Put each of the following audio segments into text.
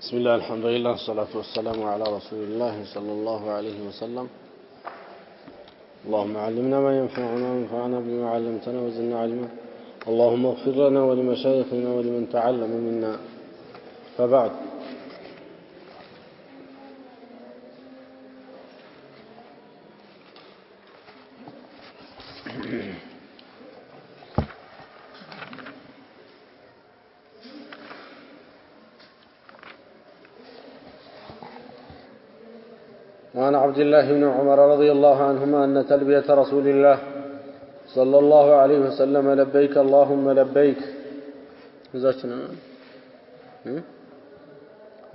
بسم الله الحمد لله والصلاة والسلام على رسول الله صلى الله عليه وسلم. اللهم علمنا ما ينفعنا وانفعنا بما علمتنا وزدنا علما. اللهم اغفر لنا ولمشايخنا ولمن تعلم منا. فبعد، وعن عبد الله بن عمر رضي الله عنهما أن تلبية رسول الله صلى الله عليه وسلم لبيك اللهم لبيك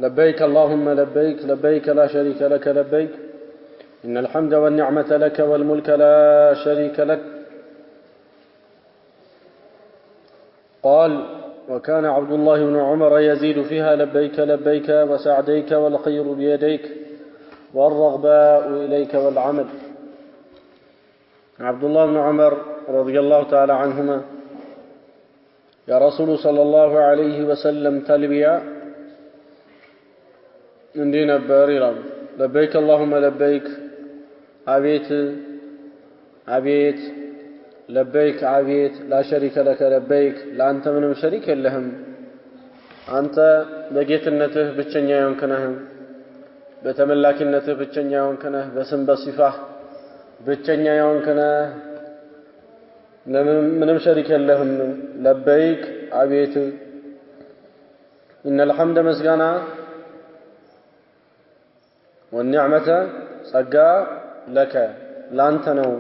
لبيك اللهم لبيك لبيك لا شريك لك لبيك إن الحمد والنعمة لك والملك لا شريك لك. قال: وكان عبد الله بن عمر يزيد فيها لبيك لبيك وسعديك والخير بيديك والرغباء إليك والعمل. عبد الله بن عمر رضي الله تعالى عنهما يا رسول صلى الله عليه وسلم تلبية من دين الباريران لبيك اللهم لبيك عبيت عبيت لبيك عبيت لا شريك لك لبيك لا أنت من شريك لهم أنت بقيت النته بتشنيا يمكنهم بتملاكنته بتشنيا يمكنه بسم بصفة بتشنيا يمكنه من شريك لهم لبيك عبيت إن الحمد مسجانا والنعمة سجا لك لا أنت نو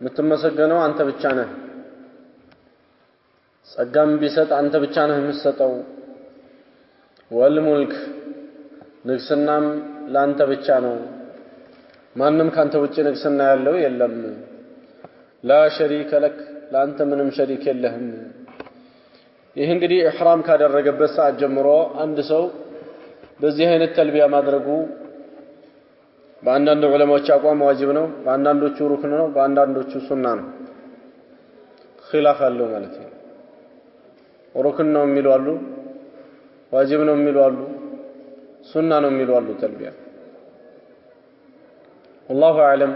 متمسجنو أنت بتشانه سجام بيست أنت بتشانه مستو والملك نقصنام لا أنت بتشانه ما نم كانت بتشي نقصنا يالله يلم لا شريك لك لا أنت منهم شريك لهم. يهنجدي إحرام كادر رجب بس عجمرو عند سو بزيهن التلبية ما درجو بأننا علماء شاقوا مواجبنا بأننا شروكنا بأننا سننا خلاف اللو مالتي وركننا ميلوالو واجبنا ميلوالو سننا ميلوالو تلبية. والله أعلم.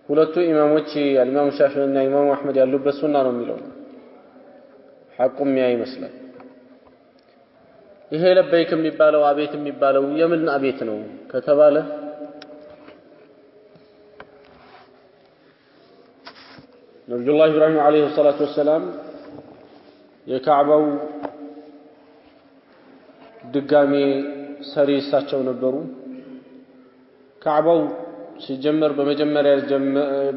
ሁለቱ ኢማሞች الإمام الشافعي እና ኢማሙ አህመድ ያሉበት ሱና ነው የሚለው ሐቁም ያ ይመስላል። ይሄ ለበይክ የሚባለው አቤት የሚባለው የምን አቤት ነው ከተባለ ነብዩላህ ኢብራሂም አለይሂ ሰላቱ ወሰላም የካዕባው ድጋሚ ሰሪ እሳቸው ነበሩ። ካዕባው ሲጀመር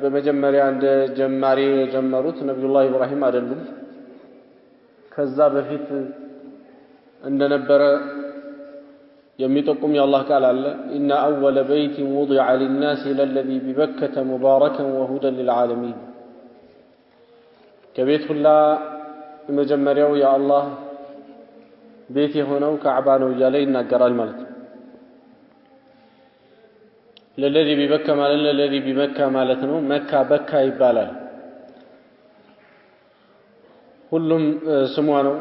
በመጀመሪያ እንደ ጀማሪ የጀመሩት ነብዩላህ ኢብራሂም አይደሉም። ከዛ በፊት እንደነበረ የሚጠቁም የአላህ ቃል አለ። ኢነ አወለ በይት ውዲዐ ሊናስ ለለዚ ቢበከተ ሙባረከን ወሁደን ሊልዓለሚን። ከቤት ሁላ የመጀመሪያው የአላህ ቤት የሆነው ካዕባ ነው እያለ ይናገራል ማለት ነው። ለለዚ ቢበከ ማለት ለለዚ ቢመካ ማለት ነው። መካ በካ ይባላል። ሁሉም ስሟ ነው።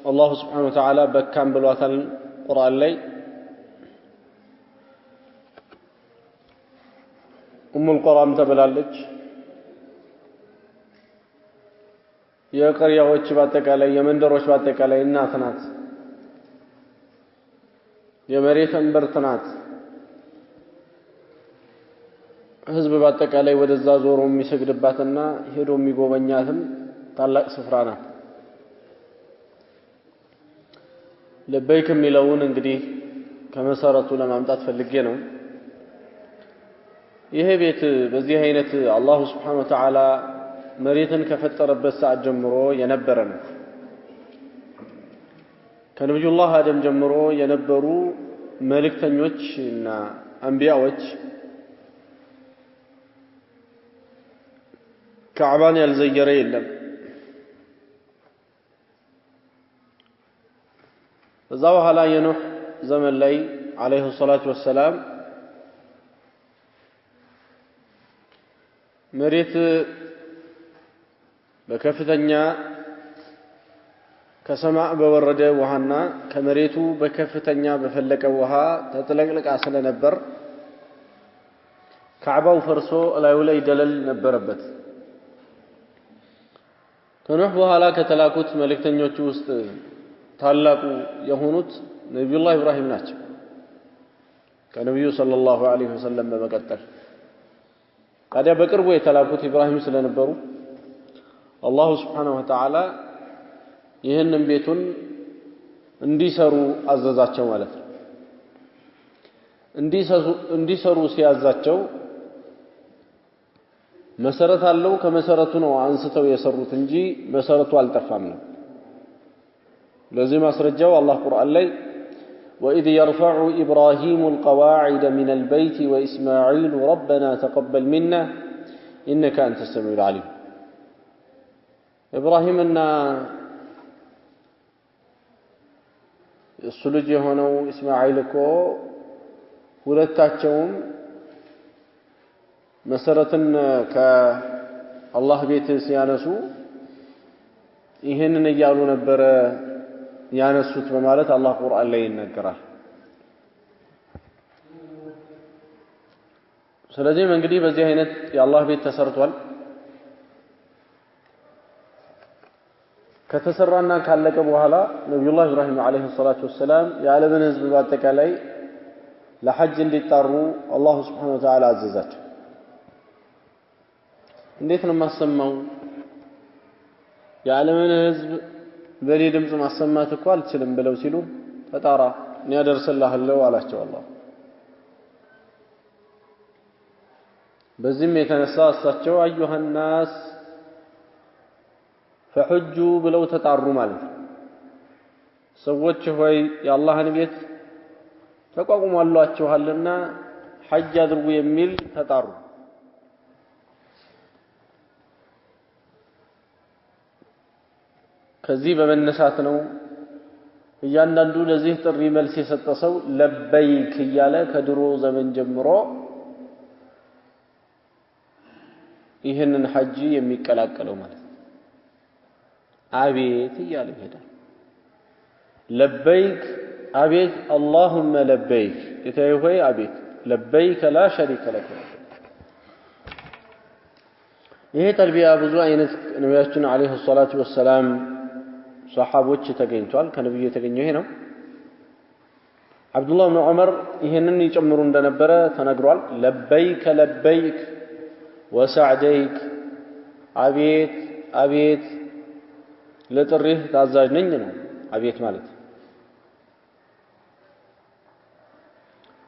አላሁ ስብሓነሁ ወተዓላ በካም ብሏታል ቁርአን ላይ። ኡሙል ቁራም ተብላለች። የቀሪያዎች በአጠቃላይ የመንደሮች በአጠቃላይ እናት ናት። የመሬት እምብርት ናት። ህዝብ በአጠቃላይ ወደዛ ዞሮ የሚሰግድባትና ሄዶ የሚጎበኛትም ታላቅ ስፍራ ናት። ለበይክ የሚለውን እንግዲህ ከመሰረቱ ለማምጣት ፈልጌ ነው። ይሄ ቤት በዚህ አይነት አላሁ ስብሓነሁ ወተዓላ መሬትን ከፈጠረበት ሰዓት ጀምሮ የነበረ ነው። ከነብዩላህ አደም ጀምሮ የነበሩ መልእክተኞችና አንቢያዎች ካዕባን ያልዘየረ የለም። በዛ በኋላ የኑህ ዘመን ላይ አለይሂ ሰላቱ ወሰላም መሬት በከፍተኛ ከሰማዕ በወረደ ውሃና ከመሬቱ በከፍተኛ በፈለቀ ውሃ ተጥለቅልቃ ስለነበር ካዕባው ፈርሶ ላዩ ላይ ደለል ነበረበት። ከኑህ በኋላ ከተላኩት መልእክተኞች ውስጥ ታላቁ የሆኑት ነብዩላህ ኢብራሂም ናቸው። ከነብዩ ሰለላሁ ዐለይሂ ወሰለም በመቀጠል ታዲያ በቅርቡ የተላኩት ኢብራሂም ስለነበሩ አላሁ ሱብሓነሁ ወተዓላ ይህንን ቤቱን እንዲሰሩ አዘዛቸው ማለት ነው። እንዲሰሩ ሲያዛቸው መሰረት አለው። ከመሰረቱ ነው አንስተው የሰሩት እንጂ መሰረቱ አልጠፋም ነው። ለዚህ ማስረጃው አላህ ቁርአን ላይ وإذ يرفع إبراهيم القواعد من البيت وإسماعيل ربنا تقبل منا إنك أنت السميع العليم إبراهيم أن السلج هنا إسماعيل كو ሁለታቸውም መሰረትን ከአላህ ቤት ሲያነሱ ይሄንን እያሉ ነበር ያነሱት በማለት አላህ ቁርአን ላይ ይናገራል። ስለዚህ እንግዲህ በዚህ አይነት የአላህ ቤት ተሰርቷል። ከተሰራና ካለቀ በኋላ ነብዩላህ ኢብራሂም አለይሂ ሰላቱ ወሰለም የዓለምን ህዝብ በአጠቃላይ ለሐጅ እንዲጣሩ አላህ ሱብሓነሁ ወተዓላ አዘዛቸው። እንዴት ነው ማሰማው? የዓለምን ህዝብ በሌ ድምጽ ማሰማት እኮ አልችልም ብለው ሲሉ ተጣራ እኔ አደርስልሃለሁ አላቸው አላህ። በዚህም የተነሳ እሳቸው አዩሃ الناس فحجوا ብለው ተጣሩ ማለት ነው። ሰዎች ሆይ የአላህን ቤት ተቋቁሟላችኋልና ሐጅ አድርጉ የሚል ተጣሩ። ከዚህ በመነሳት ነው እያንዳንዱ ለዚህ ጥሪ መልስ የሰጠ ሰው ለበይክ እያለ ከድሮ ዘመን ጀምሮ ይህንን ሐጅ የሚቀላቀለው ማለት ነው። አቤት እያለ ይሄዳል። ለበይክ አቤት اللهم لبيك ጌታዬ ሆይ አቤት لبيك لا شريك لك ይሄ ተልቢያ ብዙ አይነት ነብያችን አለይሂ ሰላቱ ወሰለም ሷሐቦች ተገኝቷል። ከነብዩ የተገኘው ይሄ ነው። አብዱላህ ኢብኑ ዑመር ይሄንን ይጨምሩ እንደነበረ ተነግሯል። ለበይክ ለበይክ ወሰዕደይክ አቤት አቤት ለጥሪህ ታዛዥ ነኝ ነው አቤት ማለት።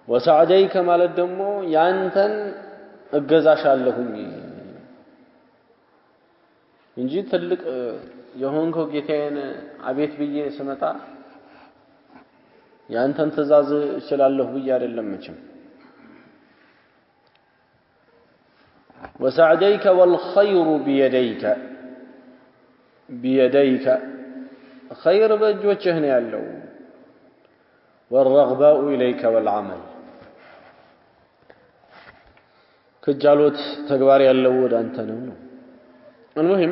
ወሰዕደይከ ማለት ደግሞ ያንተን እገዛሻለሁኝ እንጂ ትልቅ የሆንከው ጌታዬን አቤት ብዬ ስመጣ ያንተን ትእዛዝ እችላለሁ ብዬ አይደለም መቼም። وسعديك والخير بيديك خير በእጆችህ ነው ያለው والرغباء إليك والعمل ከጃሎት ተግባር ያለው ወደ አንተ ነው ነው المهم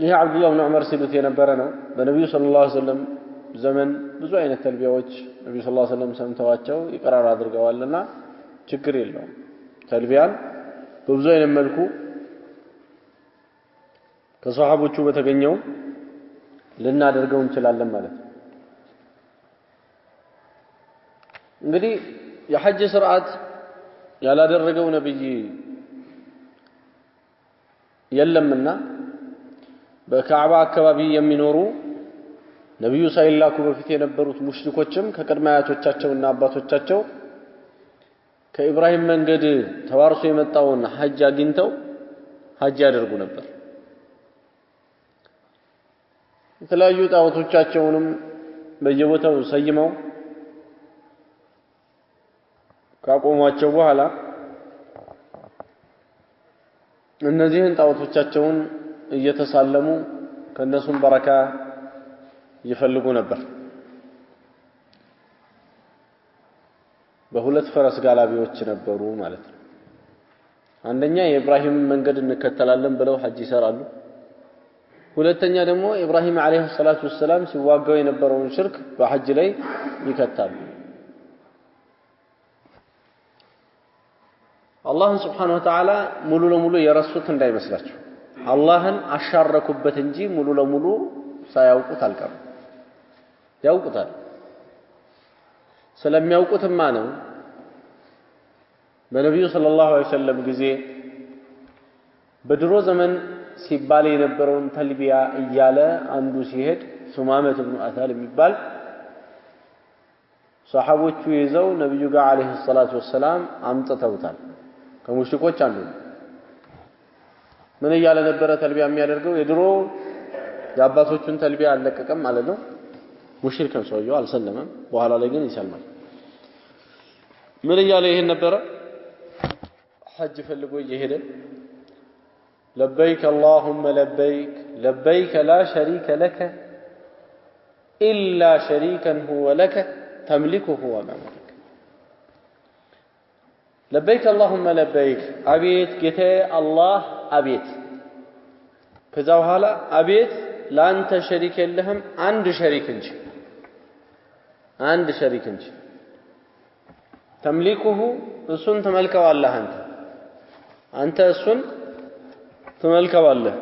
ይሄ አብዱላህ ኢብኑ ዑመር ሲሉት የነበረ ነው። በነብዩ ሰለላሁ ዐለይሂ ወሰለም ዘመን ብዙ አይነት ተልቢያዎች ነብዩ ሰለላሁ ዐለይሂ ወሰለም ሰምተዋቸው ይቀራር አድርገዋልና ችግር የለውም። ተልቢያን በብዙ አይነት መልኩ ከሷሐቦቹ በተገኘው ልናደርገው እንችላለን ማለት ነው። እንግዲህ የሐጅ ስርዓት ያላደረገው ነብይ የለምና በካዕባ አካባቢ የሚኖሩ ነብዩ ሳይላኩ በፊት የነበሩት ሙሽሪኮችም ከቅድመ አያቶቻቸውና አባቶቻቸው ከኢብራሂም መንገድ ተዋርሶ የመጣውን ሐጅ አግኝተው ሐጅ ያደርጉ ነበር። የተለያዩ ጣዖቶቻቸውንም በየቦታው ሰይመው ካቆሟቸው በኋላ እነዚህን ጣዖቶቻቸውን እየተሳለሙ ከነሱም በረካ ይፈልጉ ነበር። በሁለት ፈረስ ጋላቢዎች ነበሩ ማለት ነው። አንደኛ የኢብራሂም መንገድ እንከተላለን ብለው ሐጅ ይሰራሉ። ሁለተኛ ደግሞ ኢብራሂም አለይሂ ሰላቱ ወሰለም ሲዋጋው የነበረውን ሽርክ በሐጅ ላይ ይከታሉ። አላህን Subhanahu Wa Ta'ala ሙሉ ለሙሉ የረሱት እንዳይመስላችሁ አላህን አሻረኩበት እንጂ ሙሉ ለሙሉ ሳያውቁት አልቀሩም። ያውቁታል። ስለሚያውቁትማ ነው በነብዩ ሰለላሁ ዐለይሂ ወሰለም ጊዜ በድሮ ዘመን ሲባል የነበረውን ተልቢያ እያለ አንዱ ሲሄድ ሱማመት ኢብኑ አታል የሚባል ሷሐቦቹ ይዘው ነብዩ ጋር አለይሂ ሰላቱ ወሰለም አምጥተውታል። ከሙሽሪኮች አንዱ ምን እያለ ነበረ ተልቢያ የሚያደርገው? የድሮ የአባቶቹን ተልቢያ አልለቀቀም ማለት ነው። ሙሽሪክ ነው ሰውየው፣ አልሰለመም። በኋላ ላይ ግን ይሰልማል። ምን እያለ ይሄን ነበረ? ሐጅ ፈልጎ እየሄደ لبيك اللهم لبيك لبيك لا شريك لك إلا شريكا هو لك تملكه وما ملك لبيك اللهم لبيك أبيت جتي الله أبيت كذا وهلا أبيت لا أنت شريك لهم عند شريك انج عند شريك انج تملكه السن تملكه الله أنت السن ትመልከዋለህ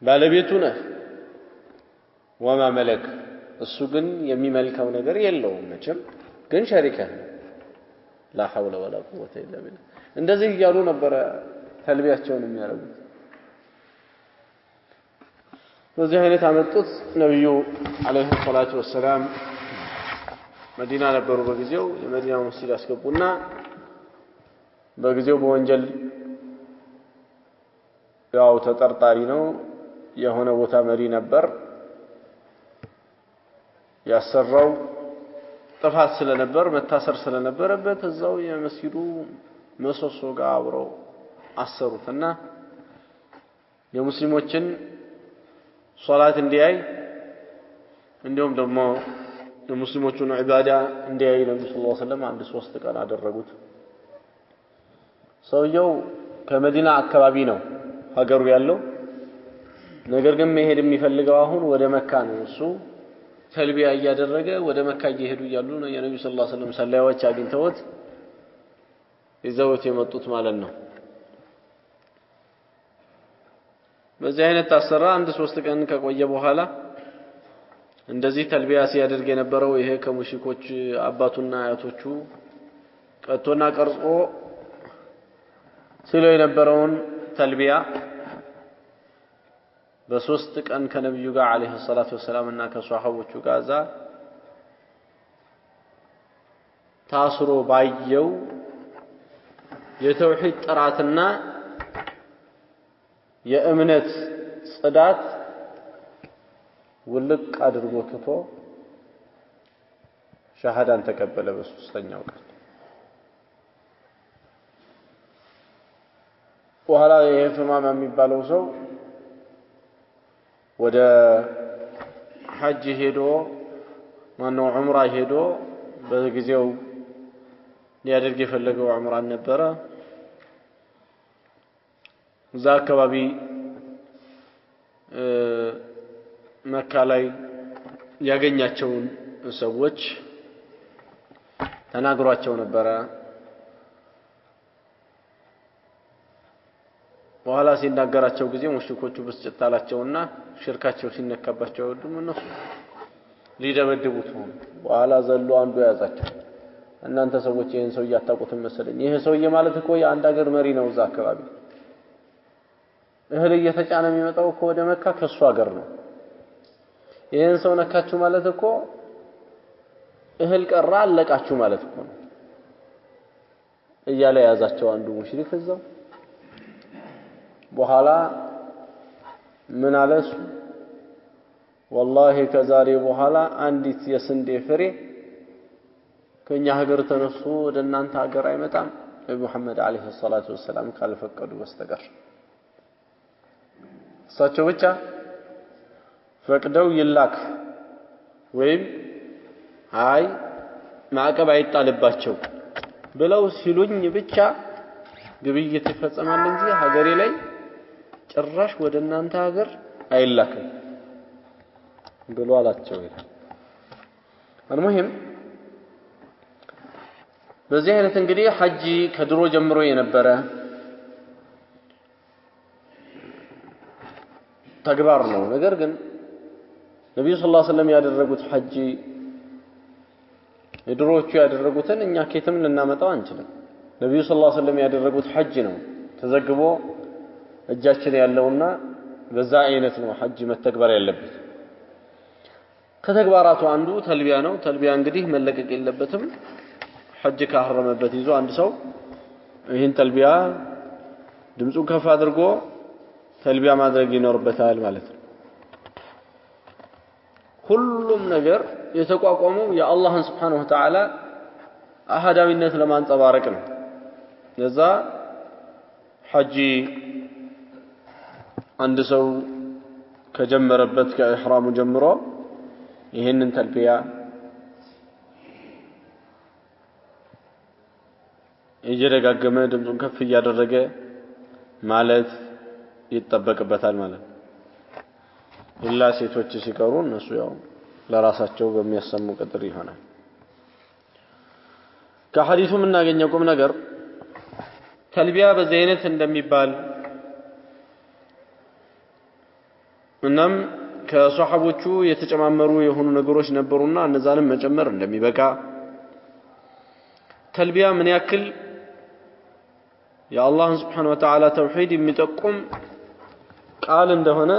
ባለቤቱ ነህ ወማ መለክ እሱ ግን የሚመልከው ነገር የለውም መቼም ግን ሸሪከ ላ ሐውለ ወላ ቁወተ ኢላ ቢላህ እንደዚህ እያሉ ነበር ተልቢያቸውን የሚያደርጉት። በዚህ አይነት አመጡት። ነብዩ አለይሂ ሰላቱ ወሰላም መዲና ነበሩ በጊዜው የመዲና መስጊድ አስገቡና በጊዜው በወንጀል ያው ተጠርጣሪ ነው የሆነ ቦታ መሪ ነበር ያሰራው ጥፋት ስለነበር መታሰር ስለነበረበት እዛው የመስጊዱ መሰሶ ጋር አብረው አሰሩትና የሙስሊሞችን ሶላት እንዲያይ እንዲሁም ደግሞ የሙስሊሞቹን ዒባዳ እንዲያይ ነብዩ ሰለላሁ ዐለይሂ ወሰለም አንድ 3 ቀን አደረጉት። ሰውየው ከመዲና አካባቢ ነው ሀገሩ ያለው ነገር ግን መሄድ የሚፈልገው አሁን ወደ መካ ነው። እሱ ተልቢያ እያደረገ ወደ መካ እየሄዱ እያሉ ነው የነብዩ ሰለላሁ ዐለይሂ ወሰለም ሰላዮች አግኝተውት ይዘውት የመጡት ማለት ነው። በዚህ አይነት ታሰራ አንድ 3 ቀን ከቆየ በኋላ እንደዚህ ተልቢያ ሲያደርግ የነበረው ይሄ ከሙሽሪኮች አባቱና አያቶቹ ቀጥቶና ቀርጾ ሲለው የነበረውን ተልቢያ በ3 ቀን ከነብዩ ጋር አለይሂ ሰላቱ ወሰለም እና ከሷሐቦቹ ጋር ታስሮ ባየው የተውሂድ ጥራትና የእምነት ጽዳት ውልቅ አድርጎ ትቶ ሸሃዳን ተቀበለ በ3ኛው ቀን። በኋላ የፍማማ የሚባለው ሰው ወደ ሐጅ ሄዶ ማነው ዑምራ ሄዶ በጊዜው ሊያደርግ የፈለገው ዑምራን ነበረ። እዛ አካባቢ መካ ላይ ያገኛቸውን ሰዎች ተናግሯቸው ነበረ። በኋላ ሲናገራቸው ጊዜ ሙሽሪኮቹ ብስጭት አላቸውና ሽርካቸው ሲነካባቸው ወዱም እነሱ ሊደበድቡት ነው። በኋላ ዘሎ አንዱ ያዛቸው። እናንተ ሰዎች ይሄን ሰው ያጣቁትን መሰለኝ። ይሄ ሰውዬ ማለት እኮ የአንድ ሀገር መሪ ነው። እዛ አካባቢ እህል እየተጫነ የሚመጣው እኮ ወደ መካ ከሱ ሀገር ነው። ይሄን ሰው ነካችሁ ማለት እኮ እህል ቀራ አለቃችሁ ማለት እኮ ነው እያለ ያዛቸው አንዱ ሙሽሪክ እዛው። በኋላ ምን አለሱ ወላሂ ከዛሬ በኋላ አንዲት የስንዴ ፍሬ ከኛ ሀገር ተነሱ ወደ እናንተ ሀገር አይመጣም ሙሐመድ አለይሂ ሰላቱ ወሰለም ካልፈቀዱ በስተቀር። እሳቸው ብቻ ፈቅደው ይላክ ወይም አይ ማዕቀብ አይጣልባቸው ብለው ሲሉኝ ብቻ ግብይት ይፈጸማል እንጂ ሀገሬ ላይ ጭራሽ ወደ እናንተ ሀገር አይላክም ብሎ አላቸው ይላል። المهم በዚህ አይነት እንግዲህ ሐጅ ከድሮ ጀምሮ የነበረ ተግባር ነው። ነገር ግን ነብዩ ሰለላሁ ዐለይሂ ወሰለም ያደረጉት ሐጅ የድሮዎቹ ያደረጉትን እኛ ከየትም ልናመጣው አንችልም። ነብዩ ሰለላሁ ዐለይሂ ወሰለም ያደረጉት ሐጅ ነው ተዘግቦ እጃችን ያለውና በዛ አይነት ነው ሐጅ መተግበር ያለበት። ከተግባራቱ አንዱ ተልቢያ ነው። ተልቢያ እንግዲህ መለቀቅ የለበትም። ሐጅ ካህረመበት ይዞ አንድ ሰው ይህን ተልቢያ ድምፁን ከፍ አድርጎ ተልቢያ ማድረግ ይኖርበታል ማለት ነው። ሁሉም ነገር የተቋቋመው የአላህን Subhanahu Wa Ta'ala አሃዳዊነት ለማንጸባረቅ ነው። ለዛ ሐጅ አንድ ሰው ከጀመረበት ከኢህራሙ ጀምሮ ይሄንን ተልቢያ እየደጋገመ ድምፁን ከፍ እያደረገ ማለት ይጠበቅበታል ማለት ነው። ኢላ ሴቶች ሲቀሩ እነሱ ያው ለራሳቸው በሚያሰሙ ቁጥር ይሆናል። ከሐዲሱ የምናገኘው ቁም ነገር ተልቢያ በዚህ አይነት እንደሚባል እናም ከሷሐቦቹ የተጨማመሩ የሆኑ ነገሮች ነበሩና እነዛንም መጨመር እንደሚበቃ ተልቢያ ምን ያክል የአላህን Subhanahu Wa Ta'ala ተውሂድ የሚጠቁም ቃል እንደሆነ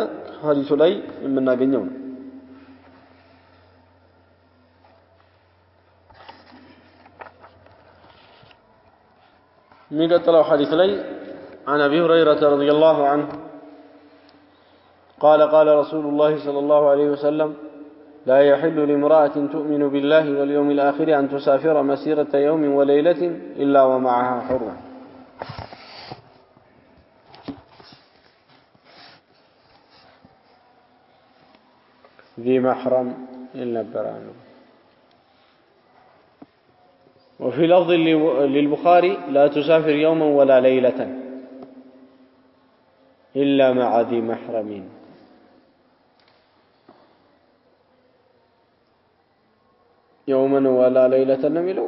ሐዲሱ ላይ የምናገኘው ነው። የሚቀጥለው ሐዲስ ላይ عن أبي هريرة رضي الله عنه قال قال رسول الله صلى الله عليه وسلم لا يحل لامرأة تؤمن بالله واليوم الآخر أن تسافر مسيرة يوم وليلة إلا ومعها حرمة ذي محرم إلا برانه. وفي لفظ للبخاري لا تسافر يوما ولا ليلة إلا مع ذي محرم. يوما ولا ليلة نميلو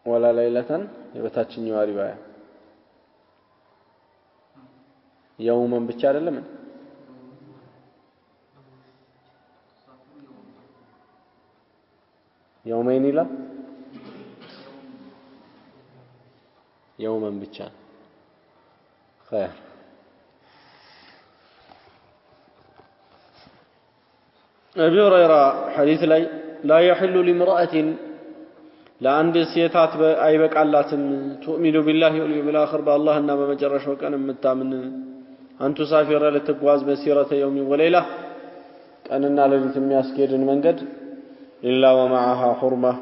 ولا ليلة يبتاتشن يواري بايا يوما بتشار لمن يومين لا يوما بتشار خير. أبي هريرة حديث لا يحل لامرأة لا عند سيتات أي بك علات تؤمن بالله واليوم الآخر بالله إنما مجرش وكان متامن أن تسافر لتقواز مسيرة يوم وليلة كأننا لجت مياسكير من قد إلا ومعها حرمة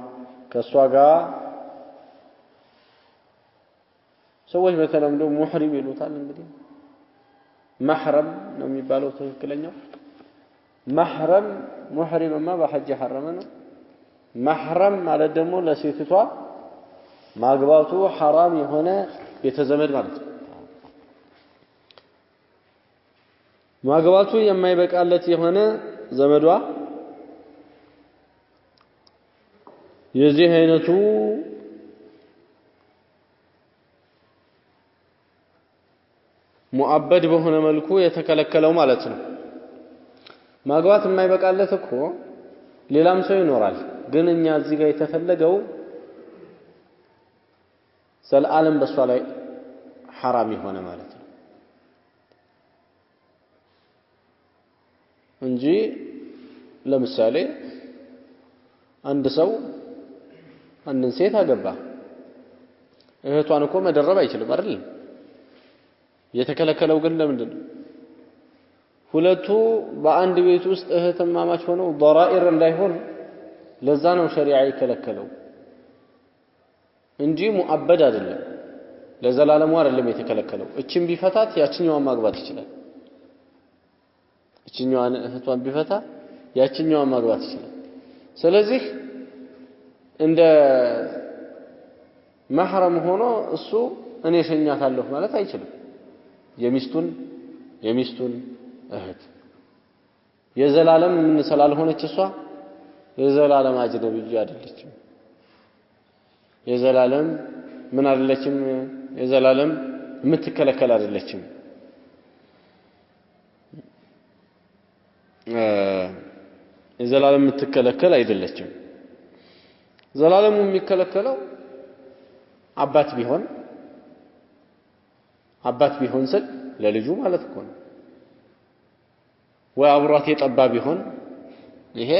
كالسواقا سويش مثلا لو محرم يلوتال እንግዲህ محرم ነው የሚባለው ትክክለኛው محرم محرمማ በሐጅ حرم ነው። محرم ማለት ደግሞ ለሴቷ ማግባቱ حرام የሆነ ቤተዘመድ ማለት ነው። ማግባቱ የማይበቃለት የሆነ ዘመዷ የዚህ አይነቱ ሙአበድ በሆነ መልኩ የተከለከለው ማለት ነው። ማግባት የማይበቃለት እኮ ሌላም ሰው ይኖራል። ግን እኛ እዚህ ጋር የተፈለገው ዘላለም በሷ ላይ حرام የሆነ ማለት ነው እንጂ ለምሳሌ አንድ ሰው አንድን ሴት አገባ እህቷን እኮ መደረብ አይችልም አይደል? የተከለከለው ግን ለምንድን ነው? ሁለቱ በአንድ ቤት ውስጥ እህትማማች ሆነው ضرائر እንዳይሆን ለዛ ነው ሸሪዓ የከለከለው እንጂ ሙአበድ አይደለም። ለዘላለሙ አይደለም የተከለከለው። እቺን ቢፈታት ያችኛዋን ማግባት ይችላል። እቺኛዋን እህቷን ቢፈታ ያችኛዋን ማግባት ይችላል። ስለዚህ እንደ محرم ሆኖ እሱ እኔ ሸኛታለሁ ማለት አይችልም። የሚስቱን እህት የዘላለም ምን ስላልሆነች እሷ የዘላለም አጅነብይ አይደለችም የዘላለም ምን አይደለችም የዘላለም የምትከለከል አይደለችም የዘላለም የምትከለከል አይደለችም ዘላለሙ የሚከለከለው አባት ቢሆን ስል ለልጁ ማለት እኮ ነው ወይ አብሯት የጠባ ቢሆን ይሄ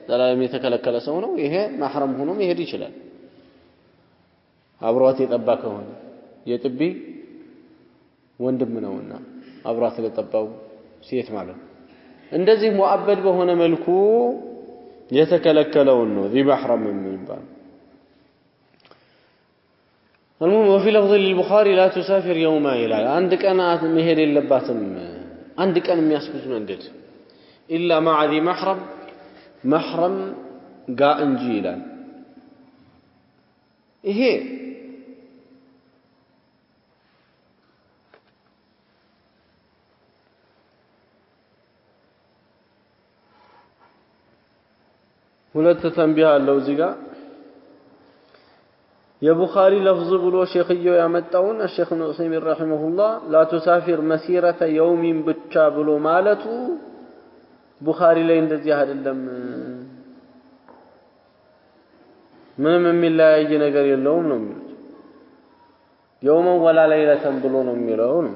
ዘላለም የተከለከለ ሰው ነው ይሄ ማህረም ሆኖ መሄድ ይችላል አብሯት የጠባ ከሆነ የጥቢ ወንድም ነውና አብሯት ለጠባው ሴት ማለት እንደዚህ ሙአበድ በሆነ መልኩ የተከለከለው ነው ذي محرم የሚባል المهم وفي لفظ للبخاري لا تسافر يوما الى عند كان مهد የለባትም አንድ ቀን የሚያስጉዝ መንገድ الا مع ذي محرم ጋር እንጂ ይላል ይሄ ሁለት ተንቢህ አለው እዚህ ጋር የቡኻሪ ለፍዝ ብሎ ሼኽየው ያመጣውን الشيخ ابن عثيمين رحمه الله لا تسافر مسيرة يوم ብቻ ብሎ ማለቱ ቡኻሪ ላይ እንደዚህ አይደለም ምንም የሚለያይ ነገር የለውም ነው የሚሉት يوم ولا ليلة ብሎ ነው የሚለው ነው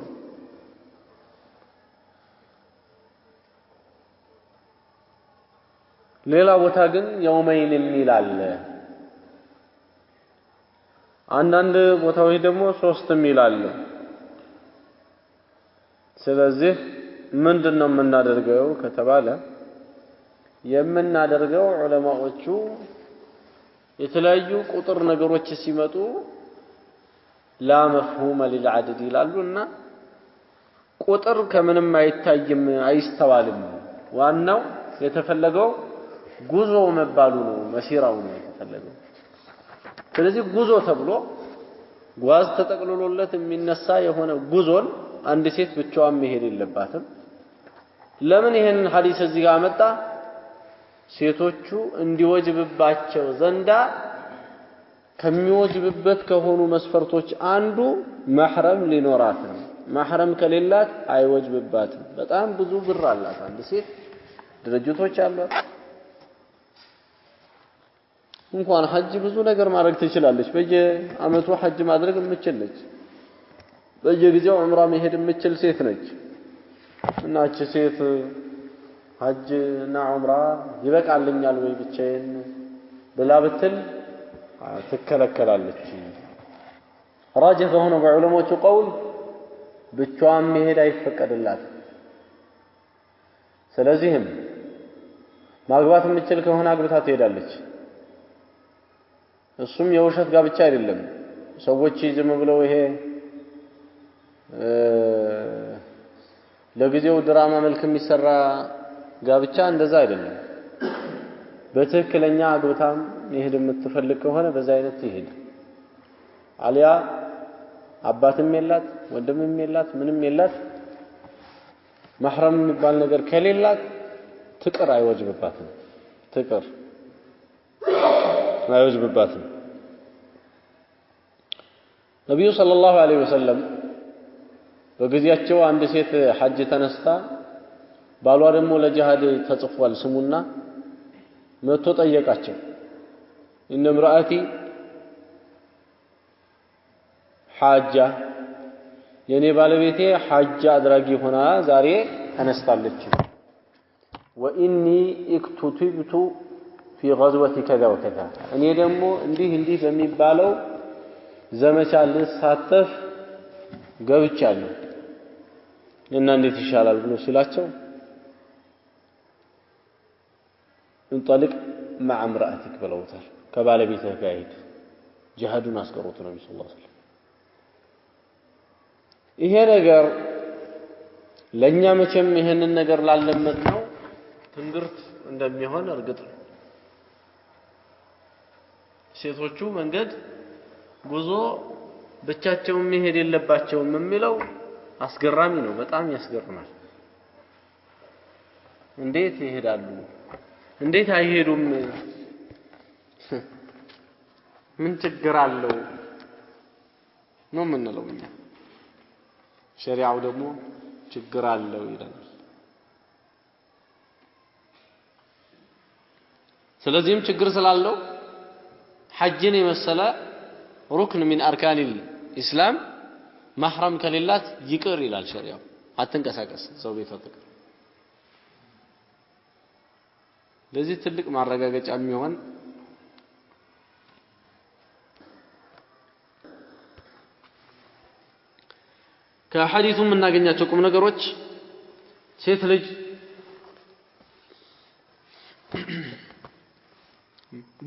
ሌላ ቦታ ግን የውመይን የሚል አለ አንዳንድ ቦታዎች ደግሞ 3 የሚል አለ ስለዚህ ምንድነው የምናደርገው ከተባለ የምናደርገው ዑለማዎቹ የተለያዩ ቁጥር ነገሮች ሲመጡ لا مفهوم للعدد ይላሉና ቁጥር ከምንም አይታይም አይስተዋልም ዋናው የተፈለገው ጉዞ መባሉ ነው መሲራው ነው የተፈለገው ስለዚህ ጉዞ ተብሎ ጓዝ ተጠቅልሎለት የሚነሳ የሆነ ጉዞን አንድ ሴት ብቻዋን መሄድ የለባትም ለምን ይሄን ሐዲስ እዚህ ጋር መጣ ሴቶቹ እንዲወጅብባቸው ዘንዳ ከሚወጅብበት ከሆኑ መስፈርቶች አንዱ ማህረም ሊኖራት ነው ማህረም ከሌላት አይወጅብባትም በጣም ብዙ ብር አላት አንድ ሴት ድርጅቶች አሏት እንኳን ሐጅ ብዙ ነገር ማድረግ ትችላለች በየአመቱ ሐጅ ማድረግ የምትችልች በየጊዜው ዑምራ መሄድ የምትችል ሴት ነች እና እቺ ሴት ሐጅ እና ዑምራ ይበቃልኛል ወይ ብቻዬን ብላ ብትል ትከለከላለች ራጅህ ሆኖ በዑለሞቹ ቀውል ብቻዋን መሄድ አይፈቀድላት ስለዚህም ማግባት የምትችል ከሆነ አግብታ ትሄዳለች እሱም የውሸት ጋብቻ አይደለም ሰዎች ዝም ብለው ይሄ ለጊዜው ድራማ መልክ የሚሰራ ጋብቻ እንደዛ አይደለም በትክክለኛ አግብታም መሄድ የምትፈልግ ከሆነ በዛ አይነት ይሄድ አልያ አባትም የላት ወንድምም የላት ምንም የላት ማህረም የሚባል ነገር ከሌላት ትቅር አይወጅብባትም ትቅር አይወጅብባትም ነብዩ ሰለላሁ ዐለይሂ ወሰለም በጊዜያቸው አንድ ሴት ሐጅ ተነስታ ባሏ ደግሞ ለጂሃድ ተጽፏል ስሙና መጥቶ ጠየቃቸው እነ ምራአቲ ሐጃ የኔ ባለቤቴ ሐጅ አድራጊ ሆና ዛሬ ተነስታለች ወኢኒ እክቱቲብቱ في غزوة كذا وكذا እኔ ደግሞ እንዲህ በሚባለው ዘመቻ ልሳተፍ ገብቻለሁ እና እንዴት ይሻላል ብሎ ሲላቸው እንطلق مع امرأتك ብለውታል ከባለቤትህ ጋር ሂድ ጂሃዱን አስቀሩት ነብዩ ሰለላሁ ዐለይሂ ወሰለም ይሄ ነገር ለኛ መቼም ይሄንን ነገር ላለመድ ነው ትንግርት እንደሚሆን እርግጥ ነው ሴቶቹ መንገድ ጉዞ ብቻቸውን መሄድ የለባቸውም የሚለው አስገራሚ ነው በጣም ያስገርማል እንዴት ይሄዳሉ እንዴት አይሄዱም ምን ችግር አለው ነው ምንለው እኛ ሸሪዓው ደግሞ ችግር አለው ይላል ስለዚህም ችግር ስላለው ሐጅን የመሰለ ሩክን من اركان الاسلام محرم ከሌላት ይቅር ይላል ሸሪዓው አትንቀሳቀስ ሰው ቢፈጥቅ ለዚህ ትልቅ ማረጋገጫ የሚሆን ከሐዲሱ የምናገኛቸው ቁም ነገሮች ሴት ልጅ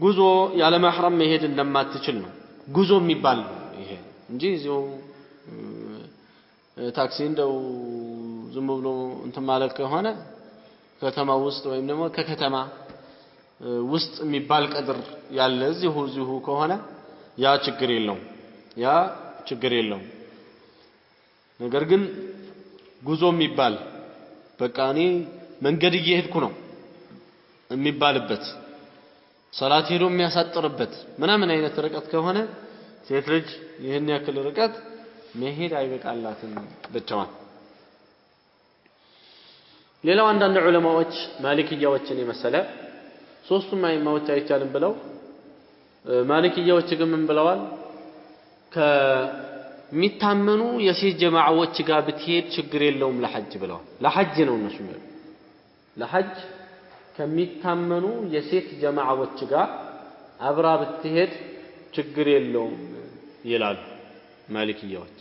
ጉዞ ያለ ማህረም መሄድ እንደማትችል ነው ጉዞ የሚባል ይሄ እንጂ እዚሁ ታክሲ እንደው ዝም ብሎ እንትን ማለት ከሆነ ከተማ ውስጥ ወይም ደግሞ ከከተማ ውስጥ የሚባል ቀድር ያለ እዚሁ ከሆነ ያ ችግር የለውም ነገር ግን ጉዞ የሚባል በቃ እኔ መንገድ እየሄድኩ ነው የሚባልበት ሰላት ሄዶ የሚያሳጥርበት ምናምን አይነት ርቀት ከሆነ ሴት ልጅ ይሄን ያክል ርቀት መሄድ አይበቃላትም ብቻዋን ሌላው አንዳንድ ዑለማዎች ማሊክያዎችን የመሰለ ሶስቱም አይማዎች አይቻልም ብለው ማሊክያዎች ግን ምን ብለዋል ከሚታመኑ የሴት ጀማዓዎች ጋር ብትሄድ ችግር የለውም ለሐጅ ብለዋል ለሐጅ ነው እነሱ የሚለው ለሐጅ ከሚታመኑ የሴት ጀማዓዎች ጋር አብራ ብትሄድ ችግር የለውም ይላሉ ማሊክያዎች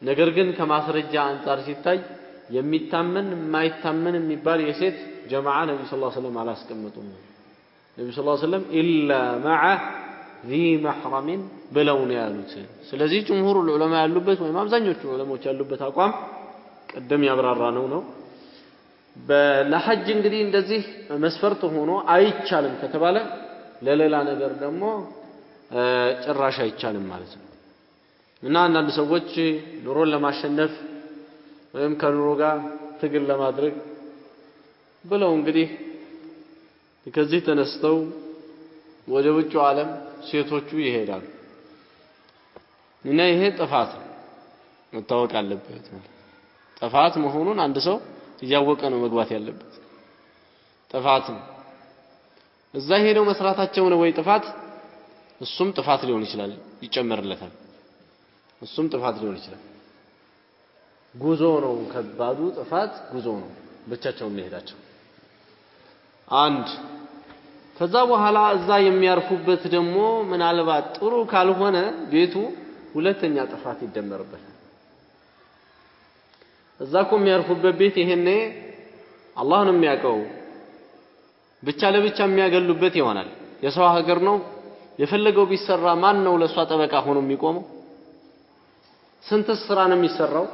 ነገር ግን ከማስረጃ አንፃር ሲታይ የሚታመን የማይታመን የሚባል የሴት ጀማዓ ነብዩ ሰለላሁ ዐለይሂ ወሰለም አላስቀመጡም ነብዩ ሰለላሁ ዐለይሂ ወሰለም ኢላ መዐ ذي محرم ብለው ነው ያሉት ስለዚህ ጅምሁሩ ዑለማ ያሉበት ወይም አብዛኞቹ ዑለሞች ያሉበት አቋም ቀደም ያብራራ ነው በለሐጅ እንግዲህ እንደዚህ መስፈርት ሆኖ አይቻልም ከተባለ ለሌላ ነገር ደግሞ ጭራሽ አይቻልም ማለት ነው እና አንዳንድ ሰዎች ኑሮን ለማሸነፍ ወይም ከኑሮ ጋር ትግል ለማድረግ ብለው እንግዲህ ከዚህ ተነስተው ወደ ውጭው ዓለም ሴቶቹ ይሄዳሉ እና ይሄ ጥፋት መታወቅ አለበት ጥፋት መሆኑን አንድ ሰው እያወቀ ነው መግባት ያለበት ጥፋት እዛ ሄደው መስራታቸው ነው ወይ ጥፋት እሱም ጥፋት ሊሆን ይችላል ይጨመርለታል እሱም ጥፋት ሊሆን ይችላል ጉዞ ነው ከባዱ ጥፋት ጉዞ ነው ብቻቸውን መሄዳቸው አንድ ከዛ በኋላ እዛ የሚያርፉበት ደግሞ ምናልባት ጥሩ ካልሆነ ቤቱ ሁለተኛ ጥፋት ይደመርበታል እዛ እኮ የሚያርፉበት ቤት ይሄኔ አላህ ነው የሚያውቀው ብቻ ለብቻ የሚያገሉበት ይሆናል የሰው ሀገር ነው የፈለገው ቢሰራ ማን ነው ለሷ ጠበቃ ሆኖ የሚቆመው ስንት ስራ ነው የሚሰራው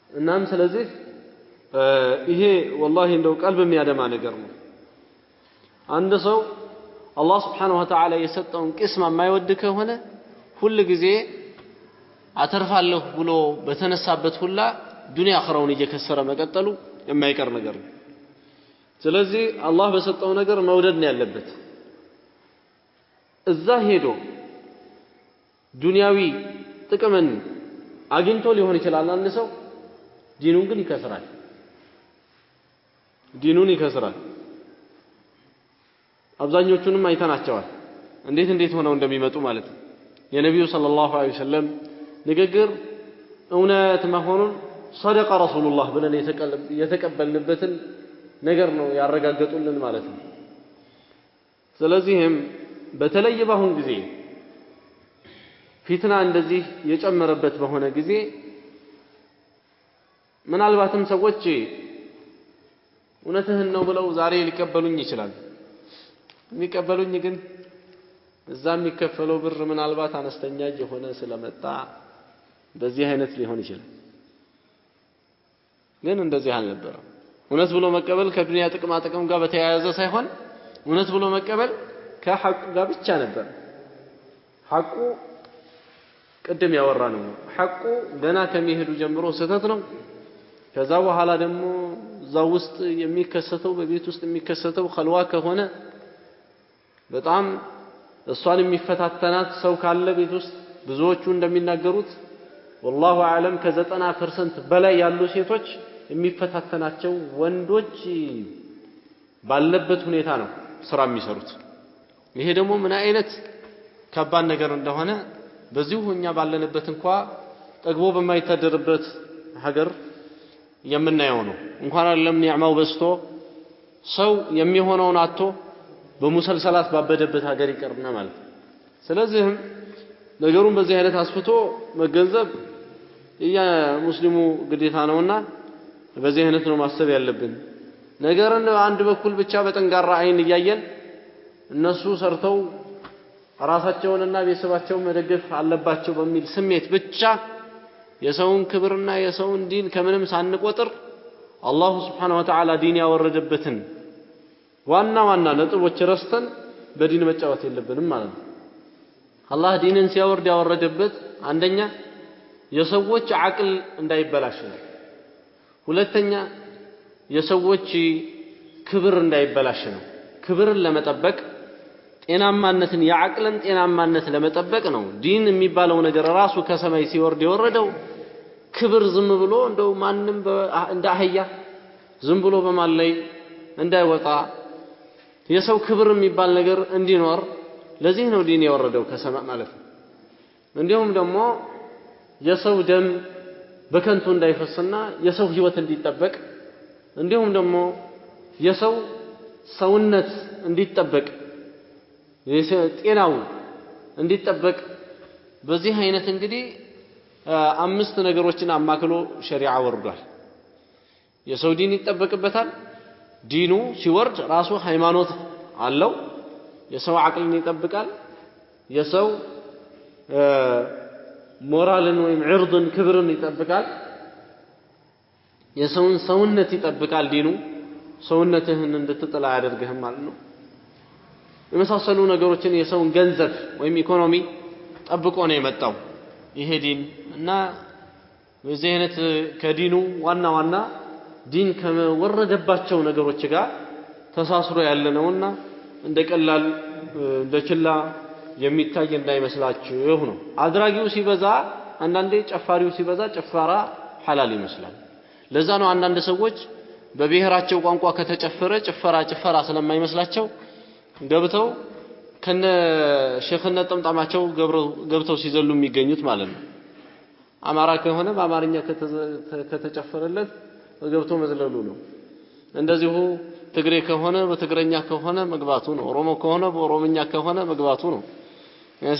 እናም ስለዚህ ይሄ والله እንደው ቀልብ የሚያደማ ነገር ነው አንድ ሰው አላህ Subhanahu Wa Ta'ala የሰጠውን ቅስማ የማይወድ ከሆነ ሁሉ ጊዜ አተርፋለሁ ብሎ በተነሳበት ሁላ ዱንያ አኽራውን እየከሰረ መቀጠሉ የማይቀር ነገር ነው ስለዚህ አላህ በሰጠው ነገር መውደድ ነው ያለበት እዛ ሄዶ ዱንያዊ ጥቅምን አግኝቶ ሊሆን ይችላል አንድ ሰው ዲኑን ግን ይከስራል አብዛኞቹንም አይተናቸዋል እንዴት ሆነው እንደሚመጡ ማለት ነው የነብዩ ሰለላሁ ዐለይሂ ወሰለም ንግግር እውነት መሆኑን صدق رسول الله ብለን የተቀበልንበትን ነገር ነው ያረጋገጡልን ማለት ነው ስለዚህም በተለይ ባሁን ጊዜ ፊትና እንደዚህ የጨመረበት በሆነ ጊዜ ምናልባትም ሰዎች እውነትህን ነው ብለው ዛሬ ሊቀበሉኝ ይችላል የሚቀበሉኝ ግን እዛ የሚከፈለው ብር ምናልባት አነስተኛ የሆነ ስለመጣ በዚህ አይነት ሊሆን ይችላል ግን እንደዚህ አልነበረም እውነት ብሎ መቀበል ከዱንያ ጥቅም ጋር በተያያዘ ሳይሆን እውነት ብሎ መቀበል ከሐቁ ጋር ብቻ ነበር ሐቁ ቅድም ያወራነው ሐቁ ገና ከሚሄዱ ጀምሮ ስህተት ነው ከዛ በኋላ ደግሞ እዛው ውስጥ የሚከሰተው በቤት ውስጥ የሚከሰተው ኸልዋ ከሆነ በጣም እሷን የሚፈታተናት ሰው ካለ ቤት ውስጥ ብዙዎቹ እንደሚናገሩት والله اعلم ከ90% በላይ ያሉ ሴቶች የሚፈታተናቸው ወንዶች ባለበት ሁኔታ ነው ስራ የሚሰሩት ይሄ ደግሞ ምን አይነት ከባድ ነገር እንደሆነ በዚሁ እኛ ባለንበት እንኳን ጠግቦ በማይተደርበት ሀገር የምናየው ነው እንኳን አይደለም ኒዕማው በስቶ ሰው የሚሆነውን አጥቶ በሙሰልሰላት ባበደበት ሀገር ይቀርና ማለት ስለዚህ ነገሩን በዚህ አይነት አስፍቶ መገንዘብ ሙስሊሙ ግዴታ ነውና በዚህ አይነት ነው ማሰብ ያለብን ነገርን አንድ በኩል ብቻ በጠንጋራ አይን እያየን እነሱ ሰርተው ራሳቸውንና ቤተሰባቸውን መደገፍ አለባቸው በሚል ስሜት ብቻ የሰውን ክብርና የሰውን ዲን ከምንም ሳንቆጥር አላህ Subhanahu Wa Ta'ala ዲን ያወረደበትን ዋና ነጥቦች ረስተን በዲን መጫወት የለብንም ማለት ነው አላህ ዲንን ሲያወርድ ያወረደበት አንደኛ የሰዎች አቅል እንዳይበላሽ ነው ሁለተኛ የሰዎች ክብር እንዳይበላሽ ነው ክብርን ለመጠበቅ ጤናማነትን የአቅልን ጤናማነት ለመጠበቅ ነው ዲን የሚባለው ነገር ራሱ ከሰማይ ሲወርድ የወረደው ክብር ዝም ብሎ እንደው ማንንም እንደ አህያ ዝም ብሎ በማለይ እንዳይወጣ የሰው ክብር የሚባል ነገር እንዲኖር ለዚህ ነው ዲን የወረደው ከሰማይ ማለት ነው እንዲሁም ደግሞ የሰው ደም በከንቱ እንዳይፈስና የሰው ህይወት እንዲጠበቅ እንዲሁም ደግሞ የሰው ሰውነት እንዲጠበቅ ጤናው እንዲጠበቅ በዚህ አይነት እንግዲህ አምስት ነገሮችን አማክሎ ሸሪዓ ወርዷል የሰው ዲን ይጠበቅበታል ዲኑ ሲወርድ ራሱ ሃይማኖት አለው የሰው አቅልን ይጠብቃል የሰው ሞራልን ወይም ዕርድን ክብርን ይጠብቃል የሰውን ሰውነት ይጠብቃል ዲኑ ሰውነትህን እንድትጥላ ያደርግህም ማለት ነው የመሳሰሉ ነገሮችን የሰውን ገንዘብ ወይም ኢኮኖሚ ጠብቆ ነው የመጣው ይሄ ዲን እና በዚህ አይነት ከዲኑ ዋና ዲን ከወረደባቸው ነገሮች ጋር ተሳስሮ ያለነውና እንደቀላል እንደችላ የሚታይ እንዳይመስላችሁ ነው አድራጊው ሲበዛ አንዳንዴ ጨፋሪው ሲበዛ ጭፈራ ሐላል ይመስላል ለዛ ነው አንዳንድ ሰዎች በብሔራቸው ቋንቋ ከተጨፈረ ጭፈራ ስለማይመስላቸው ገብተው ከነ ሼኽነት ጠምጣማቸው ገብተው ሲዘሉ የሚገኙት ማለት ነው አማራ ከሆነ በአማርኛ ከተጨፈረለት ገብቶ መዝለሉ ነው እንደዚሁ ትግሬ ከሆነ በትግረኛ ከሆነ መግባቱ ነው ኦሮሞ ከሆነ በኦሮምኛ ከሆነ መግባቱ ነው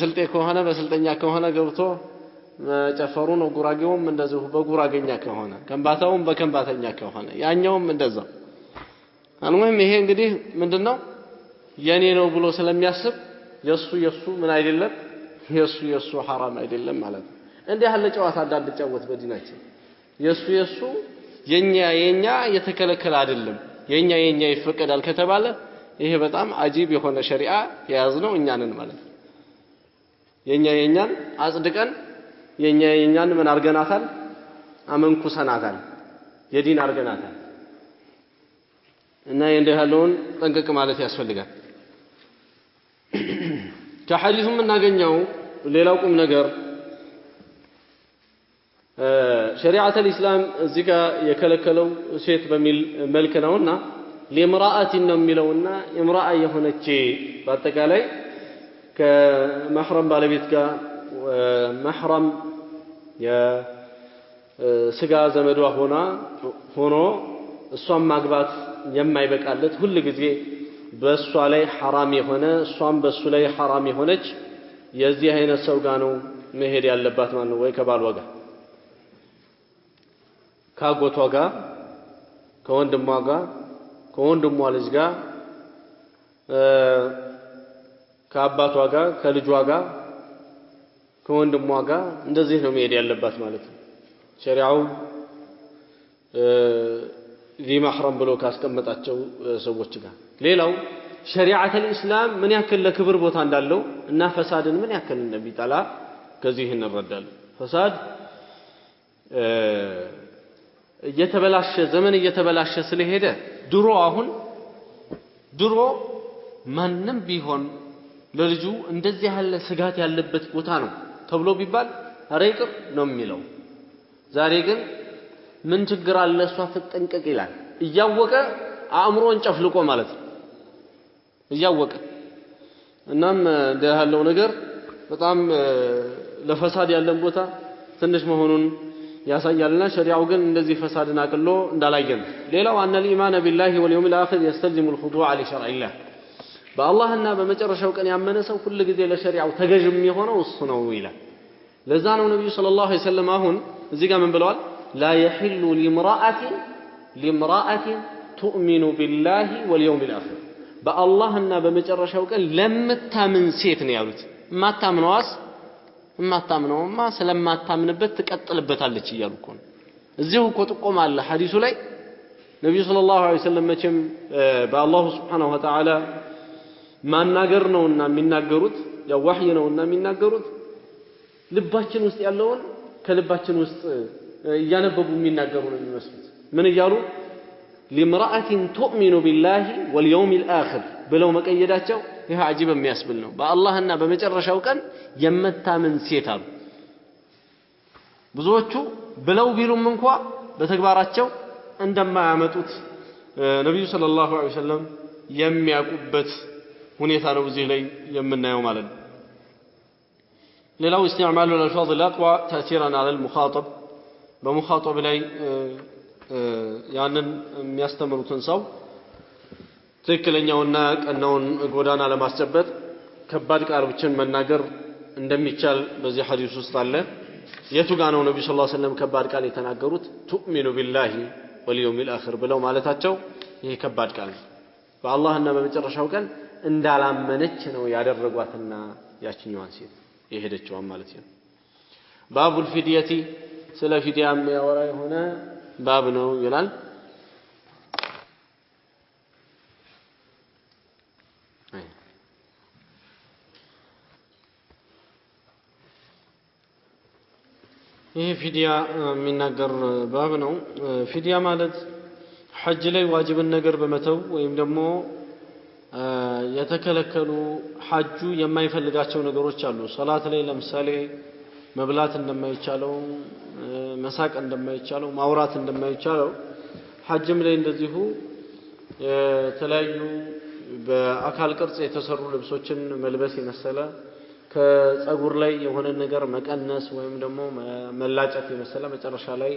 ስልጤ ከሆነ በስልጠኛ ከሆነ ገብቶ መጨፈሩ ነው ጉራጌውም እንደዚሁ በጉራጌኛ ከሆነ ከምባታውም በከምባተኛ ከሆነ ያኛውም እንደዛው አልሙሂም ይሄ እንግዲህ ምንድነው የኔ ነው ብሎ ስለሚያስብ የሱ ምን አይደለም የሱ حرام አይደለም ማለት ነው እንዴ ያለ ጨዋታ እንዳልጨወት በዲናችን የሱ የኛ የተከለከለ አይደለም የኛ ይፈቀዳል ከተባለ ይሄ በጣም አጂብ የሆነ ሸሪዓ የያዝነው እኛ ነን ማለት ነው የኛን አጽድቀን የኛን ምን አርገናታል አመንኩሰናታል የዲን አርገናታል እና እንደ ያለውን ጠንቀቅ ማለት ያስፈልጋል ከሐዲሱም እናገኘው ሌላው ቁም ነገር ሸሪዓተ الاسلام እዚህ ጋር የከለከለው ሴት በሚል መልክ ነውና ለምራአት ነው የሚለውና imra'a የሆነች በአጠቃላይ ከመህረም ባለቤት ጋር መህረም የስጋ ዘመዷ ሆኖ እሷን ማግባት የማይበቃለት ሁሉ ጊዜ በእሷ ላይ حرام የሆነ እሷም በሱ ላይ حرام የሆነች የዚህ አይነት ሰው ጋር ነው መሄድ ያለባት ማለት ነው ወይ ከባሏ ጋር ካጎቷ ጋር ከወንድሟ ጋር ከወንድሟ ልጅ ጋር ከአባቷ ጋር ከልጇ ጋር ከወንድሟ ጋር እንደዚህ ነው መሄድ ያለባት ማለት ነው ሸሪዓው ሊማህረም ብሎ ካስቀመጣቸው ሰዎች ጋር ሌላው ሸሪዓተ الاسلام ምን ያክል ለክብር ቦታ እንዳለው እና ፈሳድን ምን ያክል እንደሚጠላ ከዚህ እንረዳለን ፈሳድ እየተበላሸ ዘመን እየተበላሸ ስለሄደ ድሮ ማንንም ቢሆን ለልጁ እንደዚህ ያለ ስጋት ያለበት ቦታ ነው ተብሎ ቢባል አረይቅር ነው የሚለው ዛሬ ግን ምን ችግር አለ እሷ ተጠንቀቅ ይላል እያወቀ አእምሮን ጨፍልቆ ማለት ነው እያወቀ እናም እንደያለው ነገር በጣም ለፈሳድ ያለን ቦታ ትንሽ መሆኑን ያሳያልና ሸሪዓው ግን እንደዚህ ፈሳድን አቅሎ እንዳላየን ሌላው አን الإيمان بالله واليوم الآخر يستلزم الخضوع لشرع الله በአላህና በመጨረሻው ቀን ያመነ ሰው ሁሉ ጊዜ ለሸሪዓው ተገዥ የሚሆነው እሱ ነው ይላል ለዛ ነው ነብዩ ሰለላሁ ዐለይሂ ወሰለም አሁን እዚህ ጋር ምን ብለዋል لا يحل لامرأة تؤمن بالله واليوم الآخر በአላህና በመጨረሻው ቀን ለምታምን ሴት ነው ያሉት ማታምነውማ ስለማታምንበት ትቀጥልበታለች ይያሉ እኮ ነው እዚሁ እኮ ጥቆም አለ ሐዲሱ ላይ ነብዩ ሰለላሁ ዐለይሂ ወሰለም መቼም በአላሁ ሱብሓነሁ ወተዓላ ማናገር ነውና የሚናገሩት ያው ወህይ ነውና የሚናገሩት ልባችን ውስጥ ያለውን ከልባችን ውስጥ እያነበቡ የሚናገሩ ነው የሚመስሉት ምን ይያሉ لامرأة تؤمن بالله واليوم الآخر ብለው መቀየዳቸው ይሄ አጂብ የሚያስብል ነው በአላህና በመጨረሻው ቀን የምታምን ሴት አሉ ብዙዎቹ ብለው ቢሉም እንኳን በተግባራቸው እንደማያመጡት ነብዩ ሰለላሁ ዐለይሂ ወሰለም የሚያቁበት ሁኔታ ነው እዚህ ላይ የምናየው ማለት ነው ሌላው استعمال الالفاظ الاقوى تاثيرا على المخاطب በሙኻጠብ ላይ ያንን የሚያስተምሩትን ሰው ትክክለኛውና ቀናውን ጎዳና ለማስጨበጥ ከባድ ቃሎችን መናገር እንደሚቻል በዚህ ሐዲስ ውስጥ አለ የቱ ጋር ነው ነብዩ ሰለላሁ ዐለይሂ ወሰለም ከባድ ቃል የተናገሩት ቱእሚኑ ቢላሂ ወልየውሚል አኺር ብለው ማለታቸው ይሄ ከባድ ቃል በአላህና በመጨረሻው ቀን እንዳላመነች ነው ያደረጓትና ያችኛዋን ሴት የሄደችዋን ማለት ነው ባቡል ፊዲየቲ ስለ ፊዲያ የሚያወራ የሆነ ባብ ነው ይላል ይሄ ፊዲያ የሚናገር ባብ ነው ፊዲያ ማለት ሐጅ ላይ ዋጅብን ነገር በመተው ወይም ደግሞ የተከለከሉ ሐጁ የማይፈልጋቸው ነገሮች አሉ ሶላት ላይ ለምሳሌ መብላት እንደማይቻለው መሳቅ እንደማይቻለው ማውራት እንደማይቻለው ሐጅም ላይ እንደዚሁ የተለያዩ በአካል ቅርጽ የተሰሩ ልብሶችን መልበስ የመሰለ ከጸጉር ላይ የሆነ ነገር መቀነስ ወይም ደግሞ መላጨት የመሰለ መጨረሻ ላይ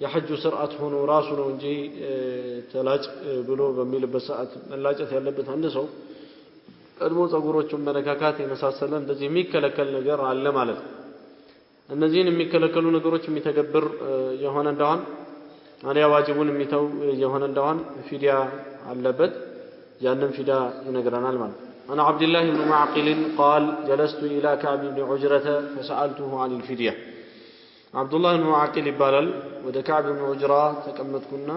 የሐጁ ስርዓት ሆኖ ራሱ ነው እንጂ ተላጭ ብሎ በሚልበት ሰዓት መላጨት ያለበት አንድ ሰው ቀድሞ ጸጉሮቹን መነካካት የመሳሰለ እንደዚህ የሚከለከል ነገር አለ ማለት ነው እነዚህን የሚከለከሉ ነገሮች የሚተገብር የሆነ እንደሆነ አሪያ ዋጅቡን የሚተው የሆነ እንደሆነ ፊዲያ አለበት ያንን ፊዳ ይነግረናል ማለት ነው أنا عبد الله بن معقل قال جلست إلى كعب بن عجرة فسألته عن الفدية عبد الله بن معقل يبالل وده كعب بن عجرة تكمت كنا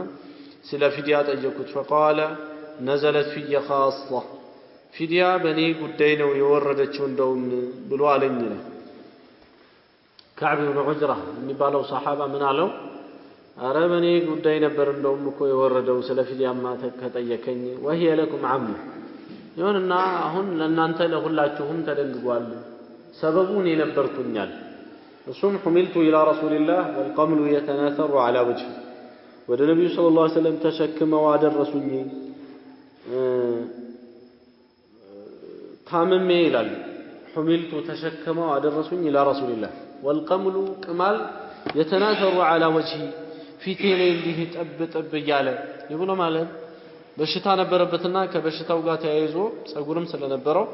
سلا فديات أجكت فقال نزلت في خاصة فدية بني قدين ويوردت شندهم بالوالين كعب بن عجرة يبالو صحابة من علو أربني قدين برندهم كو يوردوا سلا فدية ما تكتيكني وهي لكم عمي يقولنا هن لأن أنت لغلاتهم تدلقوال سببون ينبركنيال ثم حملت إلى رسول الله والقمل يتناثر على وجهه والنبي صلى الله عليه وسلم تشكم وعد الرسول تامم ميلال حملت تشكم وعد الرسول إلى رسول الله والقمل كمال يتناثر على وجهه في تيلين به تأب ياله يقولوا ماله በሽታ ነበረበትና ከበሽታው ጋር ተያይዞ ጸጉርም ስለነበረው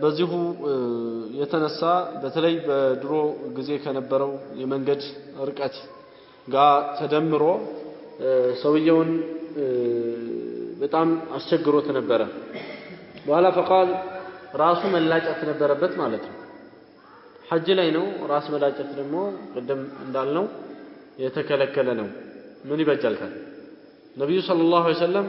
በዚሁ የተነሳ በተለይ በድሮ ጊዜ ከነበረው የመንገድ ርቀት ጋር ተደምሮ ሰውየውን በጣም አስቸግሮት ነበረ በኋላ فقال ራሱ መላጨት ነበረበት ማለት ነው ሐጅ ላይ ነው ራስ መላጨት ደግሞ ቀደም እንዳልነው የተከለከለ ነው ምን ይበጃልታል النبي صلى الله عليه وسلم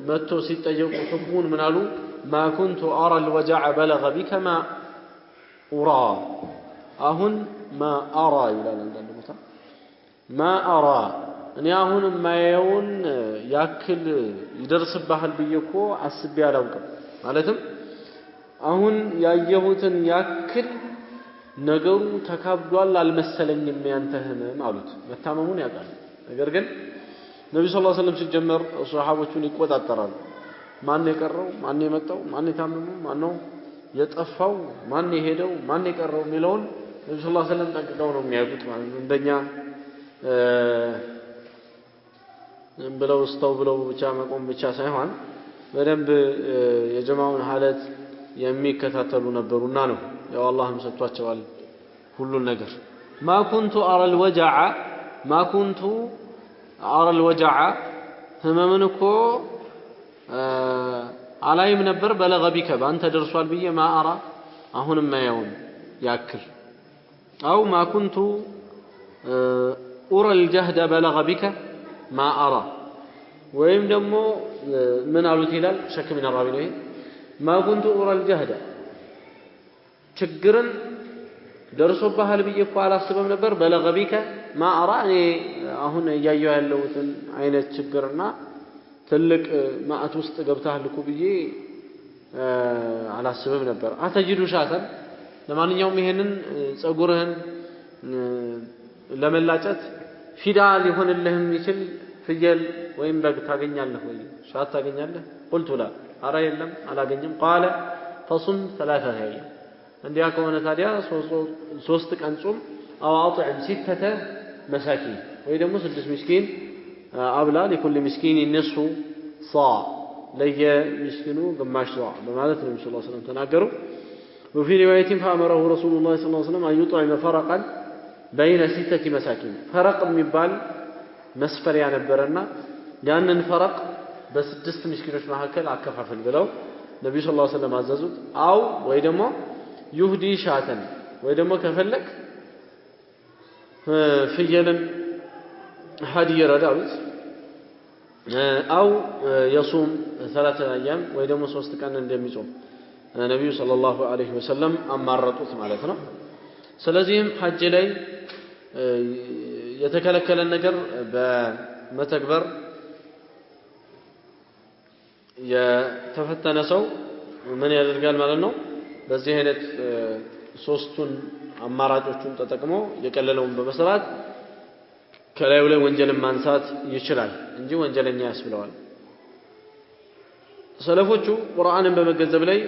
متو سيتيقوا حكمون من قالوا ما كنت أرى الوجع بلغ بك ما أرى أهن ما أرى إلى الأندلس ما أرى أني أهن ما يون يأكل يدرس بحال بيكو أسبيا لوكم مالتهم أهن يأيهوتن يأكل ነገሩ ተካብዷል አልመሰለኝም ያንተህም አሉት መታመሙን ያውቃል ነገር ግን ነብዩ ሰለላሁ ዐለይሂ ወሰለም ሲጀመር ሱሐቦቹን ይቆጣጠራሉ ማን የቀረው ማን የመጣው ማን የታመመው ማን ነው የጠፋው ማን የሄደው ማን የቀረው የሚለውን ነብዩ ሰለላሁ ዐለይሂ ወሰለም ጠንቅቀው ነው የሚያውቁት ማለት ነው እንደኛ ብለው ስተው ብለው ብቻ መቆም ብቻ ሳይሆን በደንብ የጀማውን ሐለት የሚከታተሉ ነበሩና ነው ያው አላህም ሰጥቷቸዋል ሁሉን ነገር ما كنت أرى الوجع ما كنت أرى الوجع ህመምንኮ አላይም ነበር በለغ بك በአንተ ደርሷል ብዬ ما أرى አሁንም ማየውን ያክል أو ما كنت أرى الجهد بلغ بك ما أرى ወይም ደግሞ ምን አሉት ይላል ሸክ ምን አራቢ ነው ما كنت أرى الجهد ችግርን ደርሶብሃል ብዬ እኮ አላስበም ነበር በለغ بك ما أرى እኔ አሁን ያያየው ያለውትን አይነት ችግርና ትልቅ ማአት ውስጥ ገብታል እኮ ብዬ አላስበም ነበር አተጅዱ ሻተን ለማንኛውም ይሄንን ጸጉርህን ለመላጨት ፊዳ ሊሆንልህም ይችል ፍየል ወይም በግ ታገኛለህ ወይ ሻት ታገኛለህ قلت لا أرى የለም አላገኝም قال فصم 3 أيام እንዲያ ከሆነ ታዲያ 3 ቀን ጾም أو أطعم 6 مساكين ወይ ደግሞ 6 ምስኪን አብላ لكل مسكين نصف صاع ለየምስኪኑ ግማሽ صاع በማለት ነብዩ ሰለላሁ ዐለይሂ ወሰለም ተናገሩ وفي رواية فأمره رسول الله صلى الله عليه وسلم أن يطعم فرقا بين 6 مساكين فرق የሚባል መስፈሪያ ነበርና ያንን ፈረቅ በ6 ምስኪኖች መካከል አከፋፈል ብለው ነብዩ ሰለላሁ ዐለይሂ ወሰለም አዘዙት አው ወይ ደግሞ ይሁዲ ሻተን ወይ ደግሞ ከፈለክ ፍየልን ሀዲይ ረዳውት አው يصوم 3 أيام ወይ ደግሞ 3 ቀን እንደሚጾም ነብዩ ሰለላሁ ዐለይሂ ወሰለም አማረጡት ማለት ነው ስለዚህም ሐጅ ላይ የተከለከለ ነገር በመተግበር የተፈተነ ሰው ምን ያደርጋል ማለት ነው በዚህ አይነት ሶስቱን አማራጮቹን ተጠቅሞ የቀለለውን በመስራት ከላዩ ላይ ወንጀልን ማንሳት ይችላል እንጂ ወንጀለኛ ያስብለዋል ሰለፎቹ ቁርአንን በመገንዘብ ላይ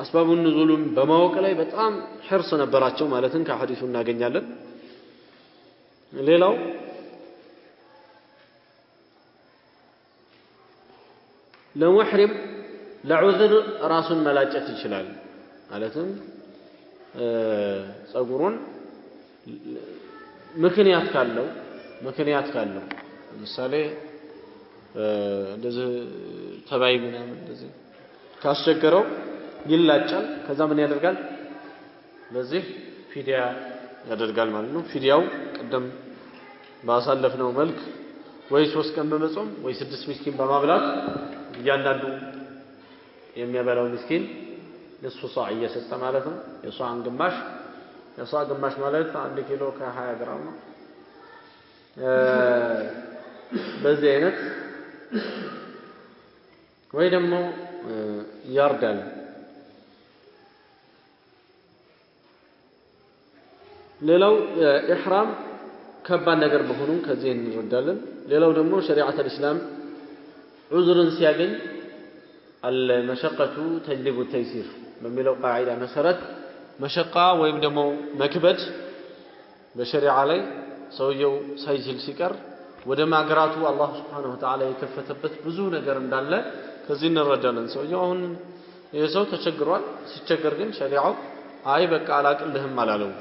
አስባቡን ንዙሉን በማወቅ ላይ በጣም ሕርስ ነበራቸው ማለትን ከሐዲሱ እናገኛለን ሌላው ለሙህሪም ለዑዝር ራሱን መላጨት ይችላል ማለትም ጸጉሩን ምክንያት ካለው ለምሳሌ እንደዚህ ተባይ ምናምን እንደዚህ ካስቸገረው ይላጫል ከዛ ምን ያደርጋል ለዚህ ፊዲያ ያደርጋል ማለት ነው ፊዲያው ቀደም ባሳለፍነው መልክ ወይ 3 ቀን በመጾም ወይ 6 ምስኪን በማብላት እያንዳንዱ የሚያበላው ምስኪን ለሱ ሷዕ እየሰጠ ማለት ነው የሷዕን ግማሽ የሷዕ ግማሽ ማለት 1 ኪሎ ከ20 ግራም ነው በዚህ አይነት ወይ ደግሞ ያርዳል ሌላው ኢህራም ከባድ ነገር መሆኑን ከዚህ እንረዳለን ሌላው ደግሞ ሸሪዓት الاسلام ዑዝርን ሲያገኝ المشقة تجلب التيسير በሚለው ቃዒዳ መሰረት መሸቃ ወይም ደግሞ መክበድ በሸሪዓ ላይ ሰውየው ሳይችል ሲቀር ወደ ማግራቱ አላህ Subhanahu Wa Ta'ala የከፈተበት ብዙ ነገር እንዳለ ከዚህ እንረዳለን ሰውየው አሁን የሰው ተቸግሯል ሲቸገር ግን ሸሪዓው አይ በቃ አላቅልህም አላለው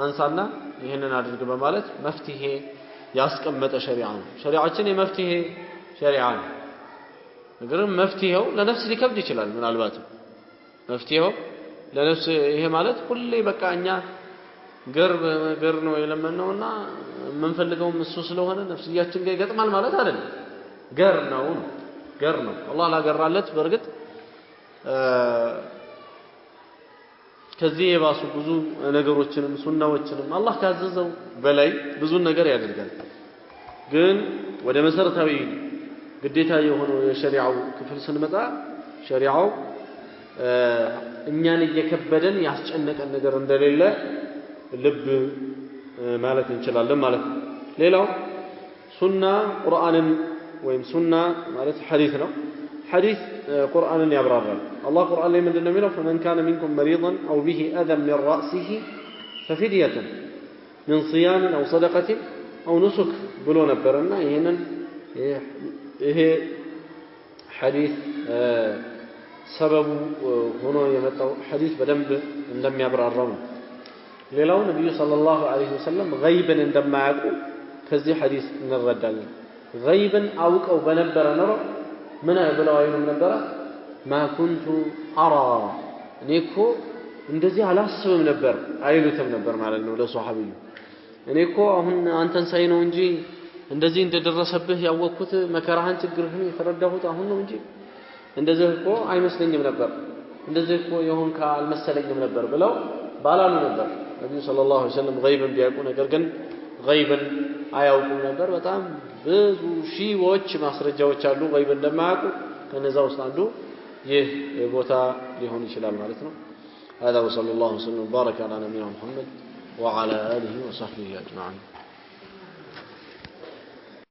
አንሳና ይሄንን አድርግ በማለት መፍትሄ ያስቀመጠ ሸሪዓ ነው ሸሪዓችን የመፍትሄ ሸሪዓ ነው ነገር መፍትሄው ለነፍስ ሊከብድ ይችላል ምናልባት መፍትሄው ለነፍስ ይሄ ማለት ሁሌ በቃ እኛ ገር ነው የለመነውና የምንፈልገው እሱ ስለሆነ ነፍስያችን ጋር ይገጥማል ማለት አይደለም ገር ነው አላህ ላገራለት በርግጥ ከዚህ የባሱ ብዙ ነገሮችንም ሱናዎችንም አላህ ካዘዘው በላይ ብዙ ነገር ያደርጋል ግን ወደ መሰረታዊ ግዴታ የሆነው የሸሪዓው ክፍል ስንመጣ ሸሪዓው እኛን እየከበደን ያስጨነቀን ነገር እንደሌለ ልብ ማለት እንችላለን ማለት ነው ሌላው ሱና ቁርአንን ወይም ሱና ማለት ሐዲስ ነው ሐዲስ ቁርአንን ያብራራል አላህ ቁርአን ላይ ምንድነው የሚለው فمن كان منكم مريضا او به اذى من راسه ففدية من صيام او صدقة او نسك ብሎ ነበርና ይሄንን ይሄ ሐዲስ ሰበቡ ሆኖ የመጣው ሐዲስ በደንብ እንደሚያብራራው ሌላው ነብዩ ሰለላሁ ዐለይሂ ወሰለም ገይብን እንደማያውቁ ከዚህ ሐዲስ እንረዳለን ገይብን አውቀው በነበረ ነው ምን ብለው አይሉም ነበር ما كنت ارى እኔኮ እንደዚህ አላስብም ነበር አይሉትም ነበር ማለት ነው ለሷሐቢዩ እኔኮ አሁን አንተን ሳይ ነው እንጂ እንደዚህ እንደደረሰብህ ያወቅኩት መከራህን ችግርህን የተረዳሁት አሁን ነው እንጂ እንደዚህ እኮ አይመስለኝም ነበር እንደዚህ እኮ የሆንካ አልመሰለኝም ነበር ብለው ባላሉ ነበር ነብዩ ሰለላሁ ዐለይሂ ወሰለም ገይብን ቢያውቁ ነገር ግን ገይብን አያውቁም ነበር በጣም ብዙ ሺዎች ማስረጃዎች አሉ ገይብ እንደማያውቁ ከነዛ ውስጥ አንዱ ይህ ቦታ ሊሆን ይችላል ማለት ነው هذا وصلى الله وسلم وبارك على نبينا محمد وعلى آله وصحبه أجمعين